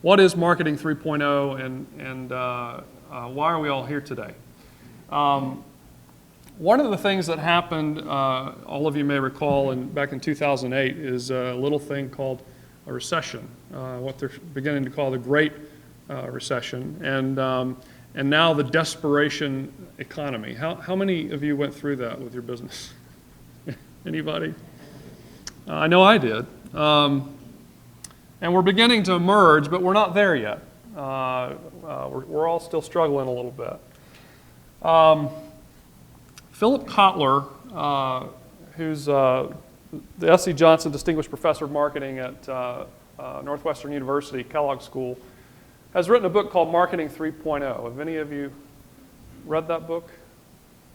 What is Marketing 3.0 and why are we all here today? One of the things that happened, all of you may recall, back in 2008, is a little thing called a recession, what they're beginning to call the Great Recession, and now the desperation economy. How many of you went through that with your business? Anybody? I know I did. And we're beginning to emerge, but we're not there yet. We're all still struggling a little bit. Philip Kotler, who's the S.C. Johnson Distinguished Professor of Marketing at Northwestern University, Kellogg School, has written a book called Marketing 3.0. Have any of you read that book?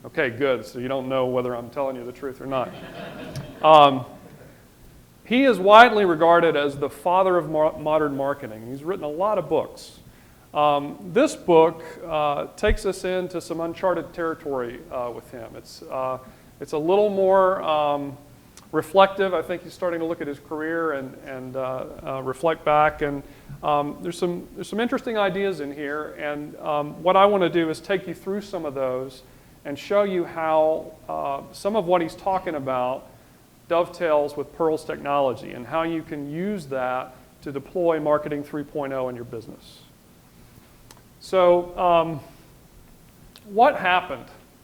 Okay, good. So you don't know whether I'm telling you the truth or not. He is widely regarded as the father of modern marketing. He's written a lot of books. This book takes us into some uncharted territory with him. It's a little more reflective. I think he's starting to look at his career and reflect back. And there's some interesting ideas in here. And what I want to do is take you through some of those and show you how some of what he's talking about dovetails with Pearl's technology and how you can use that to deploy Marketing 3.0 in your business. So what happened?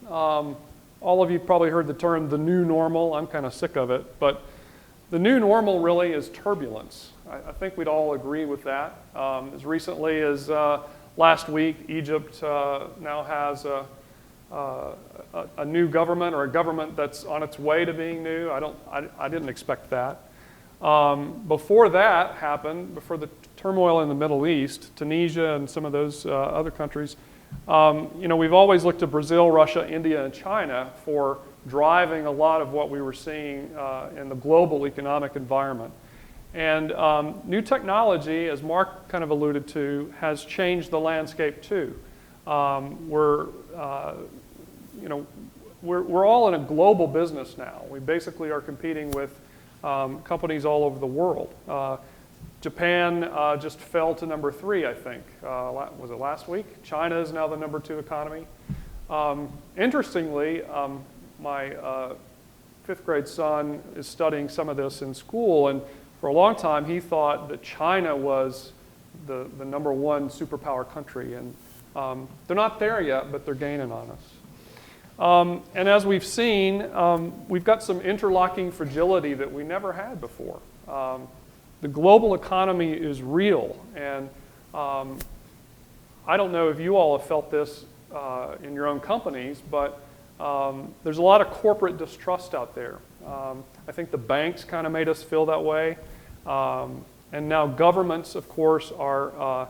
All of you probably heard the term the new normal. I'm kind of sick of it, but the new normal really is turbulence. I think we'd all agree with that. As recently as last week, Egypt now has a new government, or a government that's on its way to being new. I didn't expect that. Before that happened, before the turmoil in the Middle East, Tunisia and some of those other countries, we've always looked to Brazil, Russia, India, and China for driving a lot of what we were seeing in the global economic environment. And new technology, as Mark kind of alluded to, has changed the landscape too. We're all in a global business now. We basically are competing with companies all over the world. Japan just fell to number 3, I think. Was it last week? China is now the number 2 economy. Interestingly, my 5th grade son is studying some of this in school, and for a long time he thought that China was the number 1 superpower country, and they're not there yet, but they're gaining on us. And as we've seen, we've got some interlocking fragility that we never had before. The global economy is real, and I don't know if you all have felt this in your own companies, but there's a lot of corporate distrust out there. I think the banks kind of made us feel that way, and now governments, of course, are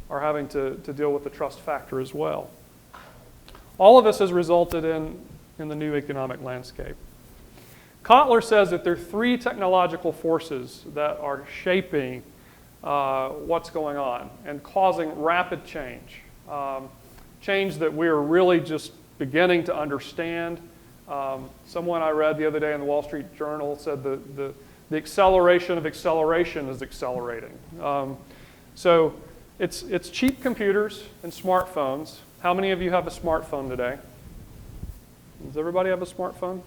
having to deal with the trust factor as well. All of this has resulted in the new economic landscape. Kotler says that there are 3 technological forces that are shaping what's going on and causing rapid change. Change that we're really just beginning to understand. Someone I read the other day in the Wall Street Journal said the acceleration of acceleration is accelerating. So it's cheap computers and smartphones. How many of you have a smartphone today? Does everybody have a smartphone?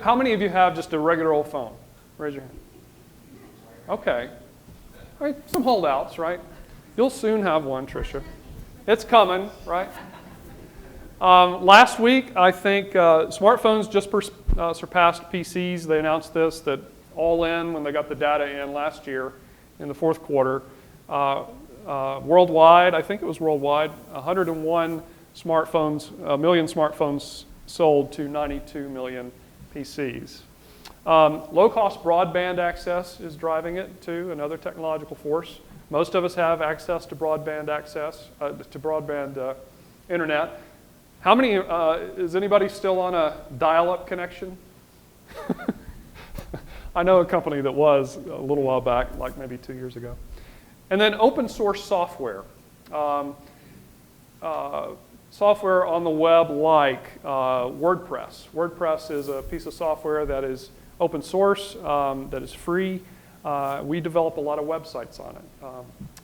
How many of you have just a regular old phone? Raise your hand. Okay. All right, some holdouts, right? You'll soon have one, Tricia. It's coming, right? Last week, I think smartphones just surpassed PCs. They announced this, that all in, when they got the data in last year in the 4th quarter, worldwide, I think it was worldwide, 101 smartphones, million smartphones sold to 92 million PCs. Low-cost broadband access is driving it too, another technological force. Most of us have access to broadband internet. How many, is anybody still on a dial-up connection? I know a company that was a little while back, like maybe 2 years ago. And then open source software. Software on the web like WordPress. WordPress is a piece of software that is open source, that is free, We develop a lot of websites on it.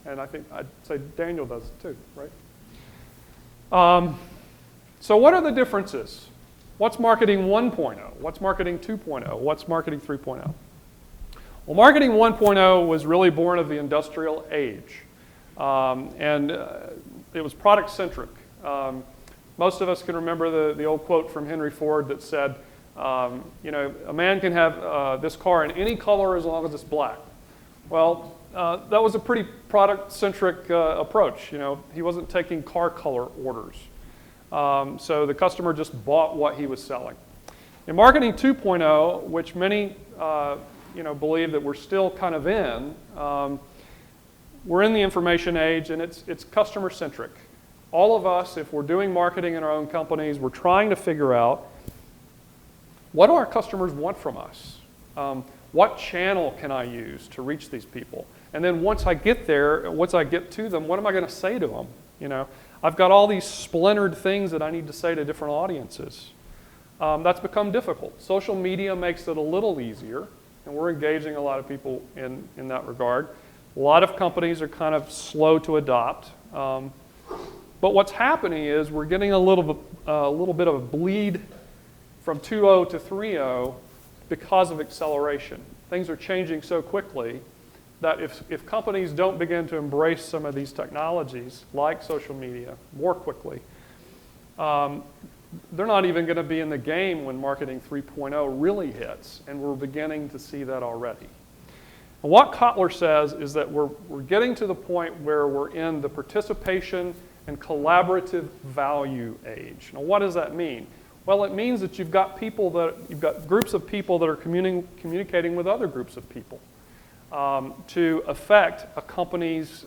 And I think I'd say Daniel does it too, right? So what are the differences? What's marketing 1.0? What's marketing 2.0? What's marketing 3.0? Well, marketing 1.0 was really born of the industrial age. And it was product-centric. Most of us can remember the old quote from Henry Ford that said, you know, a man can have this car in any color as long as it's black. Well, that was a pretty product-centric approach. You know, he wasn't taking car color orders. So the customer just bought what he was selling. In marketing 2.0, which many you know, believe that we're still kind of in, we're in the information age, and it's customer-centric. All of us, if we're doing marketing in our own companies, we're trying to figure out, what do our customers want from us? What channel can I use to reach these people? And then once I get there, once I get to them, what am I going to say to them? You know, I've got all these splintered things that I need to say to different audiences. That's become difficult. Social media makes it a little easier, and we're engaging a lot of people in that regard. A lot of companies are kind of slow to adopt. But what's happening is we're getting a little bit of a bleed from 2.0 to 3.0 because of acceleration. Things are changing so quickly that if companies don't begin to embrace some of these technologies, like social media, more quickly, they're not even going to be in the game when marketing 3.0 really hits, and we're beginning to see that already. And what Kotler says is that we're getting to the point where we're in the participation and collaborative value age. Now, what does that mean? Well, it means that you've got groups of people that are communicating with other groups of people to affect a company's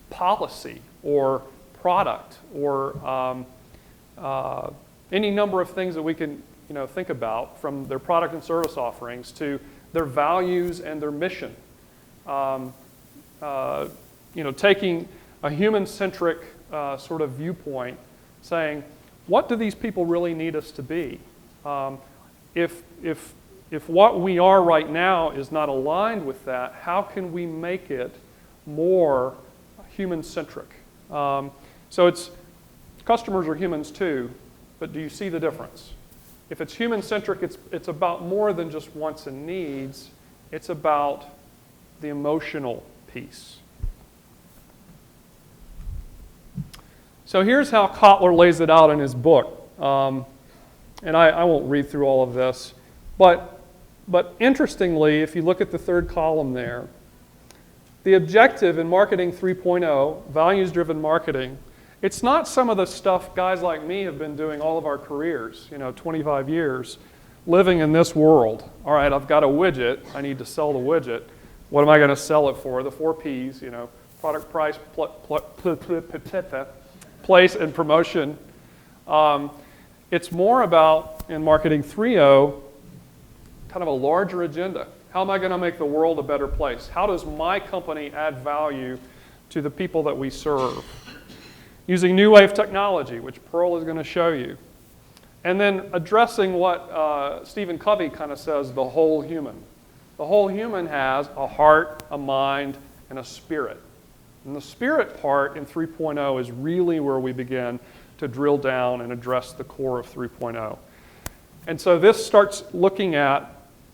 policy or product or any number of things that we can, you know, think about, from their product and service offerings to their values and their mission. You know, taking a human-centric sort of viewpoint, saying, what do these people really need us to be? If what we are right now is not aligned with that, how can we make it more human-centric? So customers are humans too, but do you see the difference? If it's human-centric, it's about more than just wants and needs. It's about the emotional piece. So here's how Kotler lays it out in his book. And I won't read through all of this. But interestingly, if you look at the third column there, the objective in marketing 3.0, values-driven marketing, it's not some of the stuff guys like me have been doing all of our careers, 25 years, living in this world. All right, I've got a widget. I need to sell the widget. What am I going to sell it for? The 4 Ps, product, price, place, and promotion. It's more about, in marketing 3.0, kind of a larger agenda. How am I going to make the world a better place? How does my company add value to the people that we serve? Using new wave technology, which Pearl is going to show you. And then addressing what Stephen Covey kind of says, the whole human. The whole human has a heart, a mind, and a spirit. And the spirit part in 3.0 is really where we begin to drill down and address the core of 3.0. And so this starts looking at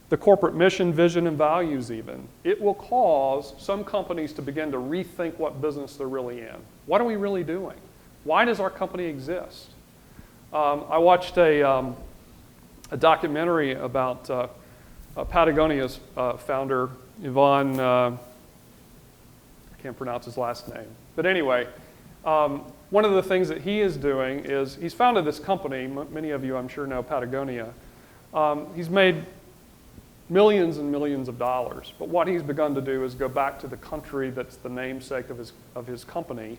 the corporate mission, vision, and values even. It will cause some companies to begin to rethink what business they're really in. What are we really doing? Why does our company exist? I watched a documentary about Patagonia's founder, Ivan, I can't pronounce his last name. But anyway, one of the things that he is doing is he's founded this company. Many of you, I'm sure, know Patagonia. He's made millions and millions of dollars. But what he's begun to do is go back to the country that's the namesake of his company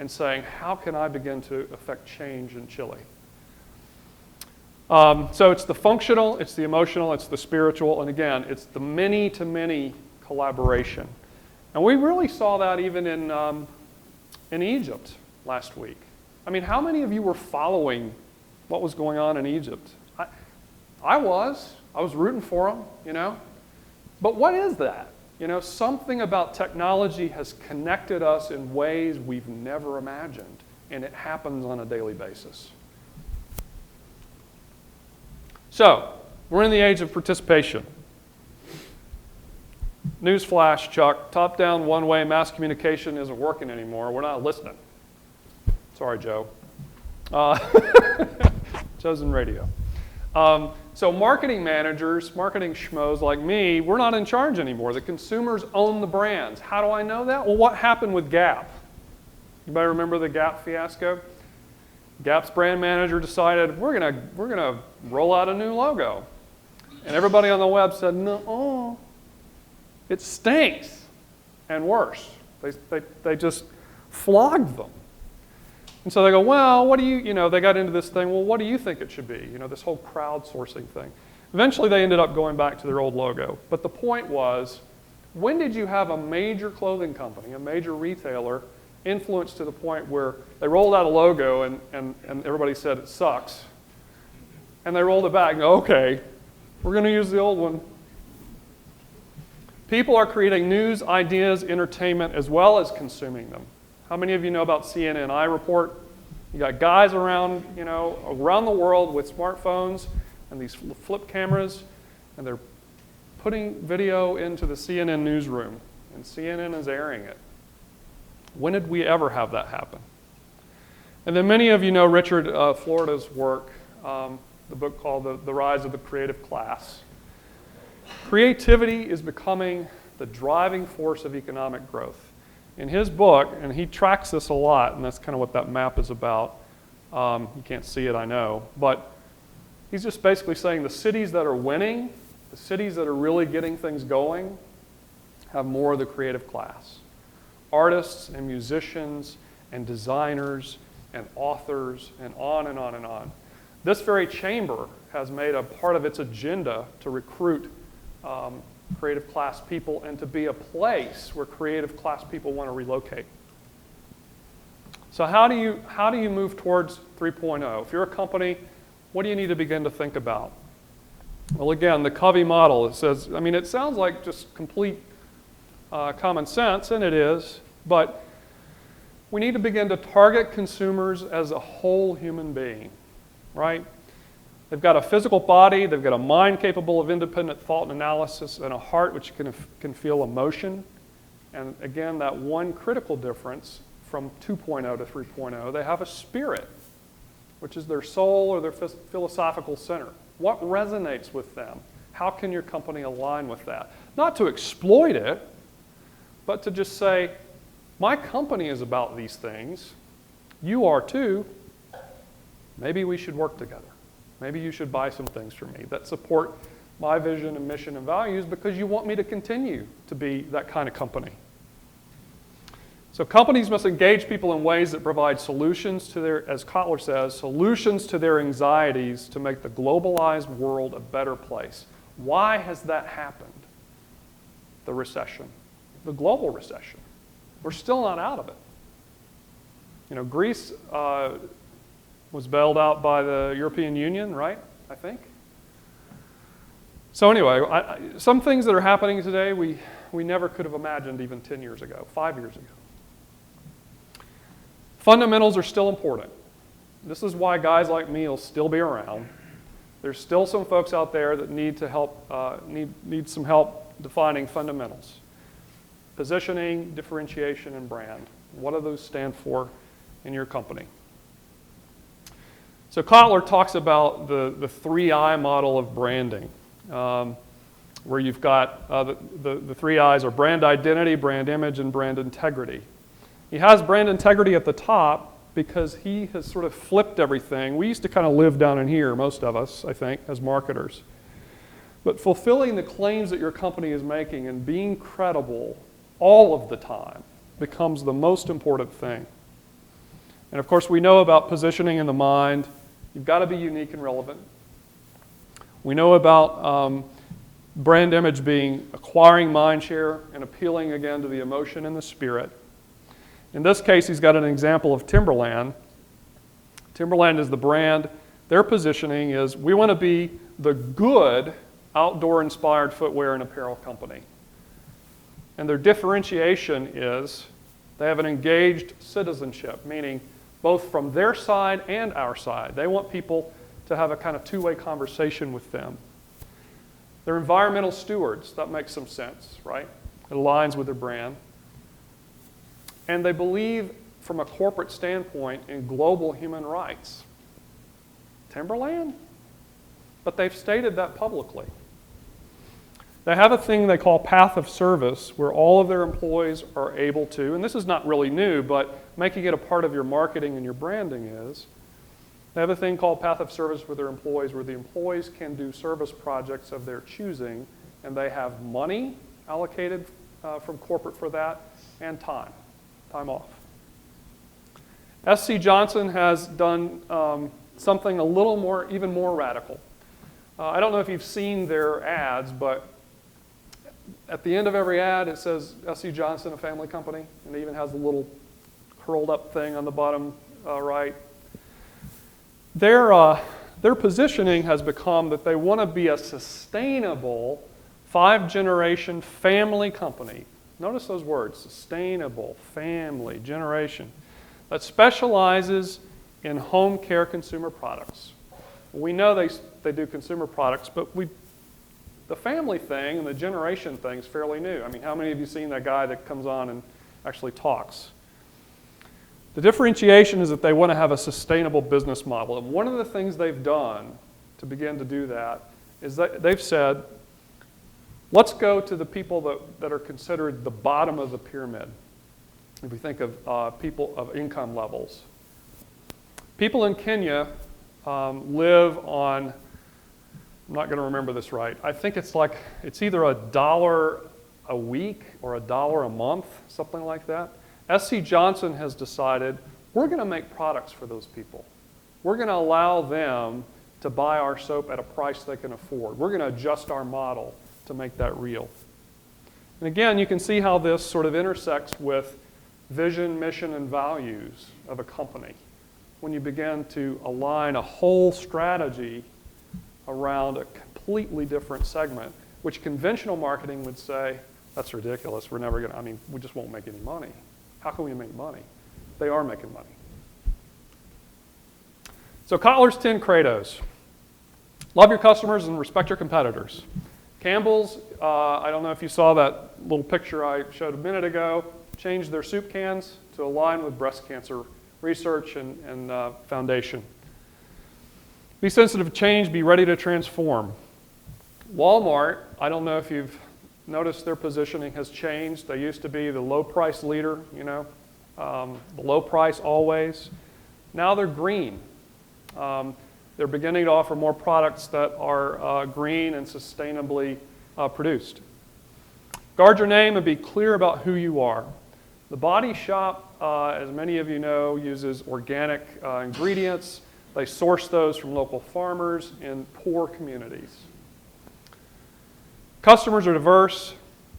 and saying, how can I begin to affect change in Chile? So it's the functional, it's the emotional, it's the spiritual, and again, it's the many-to-many collaboration. And we really saw that even in Egypt last week. I mean, how many of you were following what was going on in Egypt? I was rooting for them, But what is that? Something about technology has connected us in ways we've never imagined, and it happens on a daily basis. So, we're in the age of participation. Newsflash, Chuck, top-down, one-way mass communication isn't working anymore. We're not listening. Sorry, Joe. Chosen radio. So marketing managers, marketing schmoes like me, we're not in charge anymore. The consumers own the brands. How do I know that? Well, what happened with Gap? Anybody remember the Gap fiasco? Gap's brand manager decided, we're gonna roll out a new logo. And everybody on the web said, no, it stinks. And worse, they just flogged them. And so they go, well, what do they got into this thing, well, what do you think it should be? This whole crowdsourcing thing. Eventually they ended up going back to their old logo. But the point was, when did you have a major clothing company, a major retailer, influenced to the point where they rolled out a logo and everybody said it sucks? And they rolled it back and go, okay, we're going to use the old one. People are creating news, ideas, entertainment, as well as consuming them. How many of you know about CNN iReport? You got guys around the world with smartphones and these flip cameras, and they're putting video into the CNN newsroom, and CNN is airing it. When did we ever have that happen? And then many of you know Richard Florida's work, the book called The Rise of the Creative Class. Creativity is becoming the driving force of economic growth. In his book, and he tracks this a lot, and that's kind of what that map is about. You can't see it, I know, but he's just basically saying the cities that are winning, the cities that are really getting things going, have more of the creative class. Artists and musicians and designers and authors and on and on and on. This very chamber has made a part of its agenda to recruit creative class people and to be a place where creative class people want to relocate. So how do you move towards 3.0? If you're a company, what do you need to begin to think about? Well, again, the Covey model, it says, it sounds like just complete common sense, and it is, but we need to begin to target consumers as a whole human being, right? They've got a physical body, they've got a mind capable of independent thought and analysis, and a heart which can feel emotion. And again, that one critical difference from 2.0 to 3.0, they have a spirit, which is their soul or their philosophical center. What resonates with them? How can your company align with that? Not to exploit it, but to just say, my company is about these things, you are too, maybe we should work together. Maybe you should buy some things from me that support my vision and mission and values because you want me to continue to be that kind of company. So companies must engage people in ways that provide solutions to their, as Kotler says, solutions to their anxieties to make the globalized world a better place. Why has that happened? The recession, the global recession. We're still not out of it. Greece was bailed out by the European Union, right? I think. So anyway, some things that are happening today we never could have imagined even 10 years ago, 5 years ago. Fundamentals are still important. This is why guys like me will still be around. There's still some folks out there that need to help, need some help defining fundamentals. Positioning, differentiation, and brand. What do those stand for in your company? So Kotler talks about the 3I model of branding, where you've got the 3 I's are brand identity, brand image, and brand integrity. He has brand integrity at the top because he has sort of flipped everything. We used to kind of live down in here, most of us, I think, as marketers. But fulfilling the claims that your company is making and being credible all of the time becomes the most important thing. And of course, we know about positioning in the mind. You've got to be unique and relevant. We know about brand image being acquiring mind share and appealing again to the emotion and the spirit. In this case, he's got an example of Timberland. Timberland is the brand. Their positioning is we want to be the good outdoor-inspired footwear and apparel company. And their differentiation is they have an engaged citizenship, meaning both from their side and our side. They want people to have a kind of two-way conversation with them. They're environmental stewards. That makes some sense, right? It aligns with their brand. And they believe, from a corporate standpoint, in global human rights. Timberland? But they've stated that publicly. They have a thing they call path of service, where all of their employees are able to, and this is not really new, but making it a part of your marketing and your branding is, they have a thing called path of service with their employees, where the employees can do service projects of their choosing, and they have money allocated from corporate for that, and time off. SC Johnson has done something a little more, even more radical. I don't know if you've seen their ads, but at the end of every ad, it says SC Johnson, a family company, and it even has a little curled up thing on the bottom right. Their positioning has become that they want to be a sustainable 5-generation family company. Notice those words, sustainable, family, generation, that specializes in home care consumer products. We know they do consumer products, but the family thing and the generation thing is fairly new. I mean, how many of you seen that guy that comes on and actually talks? The differentiation is that they want to have a sustainable business model. And one of the things they've done to begin to do that is that they've said, let's go to the people that are considered the bottom of the pyramid. If we think of people of income levels. People in Kenya live on, I'm not going to remember this right, I think it's either $1 a week or $1 a month, something like that. SC Johnson has decided we're going to make products for those people. We're going to allow them to buy our soap at a price they can afford. We're going to adjust our model to make that real. And again, you can see how this sort of intersects with vision, mission, and values of a company when you begin to align a whole strategy around a completely different segment, which conventional marketing would say, that's ridiculous, we're never going to, we just won't make any money. How can we make money? They are making money. So Kotler's 10 credos. Love your customers and respect your competitors. Campbell's, I don't know if you saw that little picture I showed a minute ago, changed their soup cans to align with breast cancer research and foundation. Be sensitive to change, be ready to transform. Walmart, I don't know if you've noticed their positioning has changed. They used to be the low price leader, the low price always. Now they're green. They're beginning to offer more products that are green and sustainably produced. Guard your name and be clear about who you are. The Body Shop, as many of you know, uses organic ingredients. They source those from local farmers in poor communities. Customers are diverse.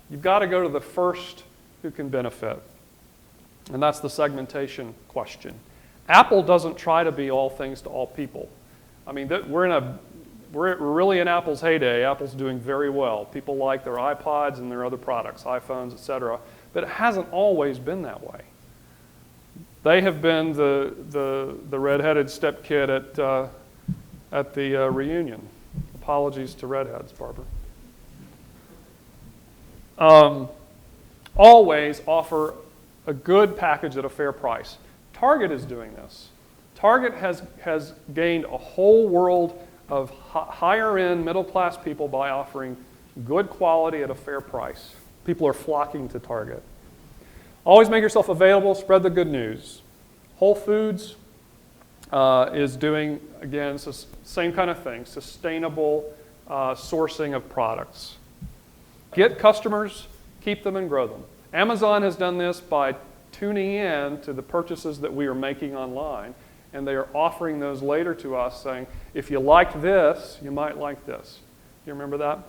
You've got to go to the first who can benefit. And that's the segmentation question. Apple doesn't try to be all things to all people. We're really in Apple's heyday. Apple's doing very well. People like their iPods and their other products, iPhones, etc. But it hasn't always been that way. They have been the redheaded stepkid at the reunion. Apologies to redheads, Barbara. Always offer a good package at a fair price. Target is doing this. Target has gained a whole world of higher-end, middle-class people by offering good quality at a fair price. People are flocking to Target. Always make yourself available, spread the good news. Whole Foods is doing, again, same kind of thing, sustainable sourcing of products. Get customers, keep them, and grow them. Amazon has done this by tuning in to the purchases that we are making online, and they are offering those later to us saying, if you like this, you might like this. You remember that?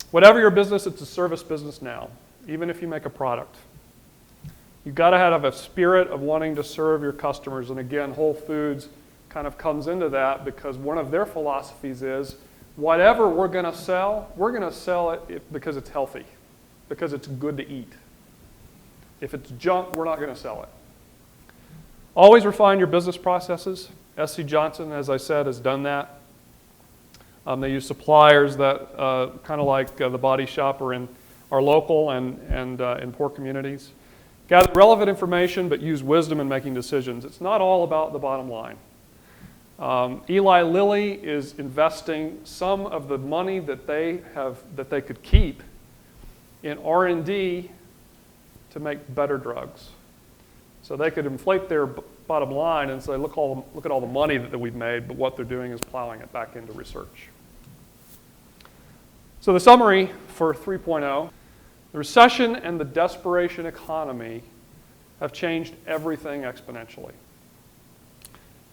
Whatever your business, it's a service business now, even if you make a product. You've got to have a spirit of wanting to serve your customers, and again, Whole Foods kind of comes into that because one of their philosophies is whatever we're going to sell it because it's healthy, because it's good to eat. If it's junk, we're not going to sell it. Always refine your business processes. S.C. Johnson, as I said, has done that. They use suppliers that kind of like the Body Shop are local and in poor communities. Gather relevant information, but use wisdom in making decisions. It's not all about the bottom line. Eli Lilly is investing some of the money that they could keep in R&D to make better drugs. So they could inflate their bottom line and say, look at all the money that we've made, but what they're doing is plowing it back into research. So the summary for 3.0, the recession and the desperation economy have changed everything exponentially.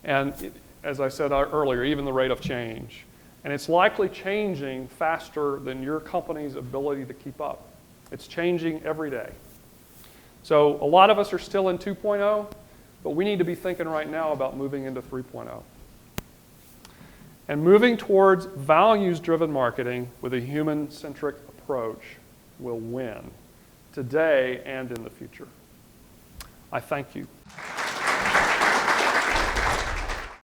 And as I said earlier, even the rate of change. And it's likely changing faster than your company's ability to keep up. It's changing every day. So a lot of us are still in 2.0, but we need to be thinking right now about moving into 3.0. And moving towards values-driven marketing with a human-centric approach will win today and in the future. I thank you.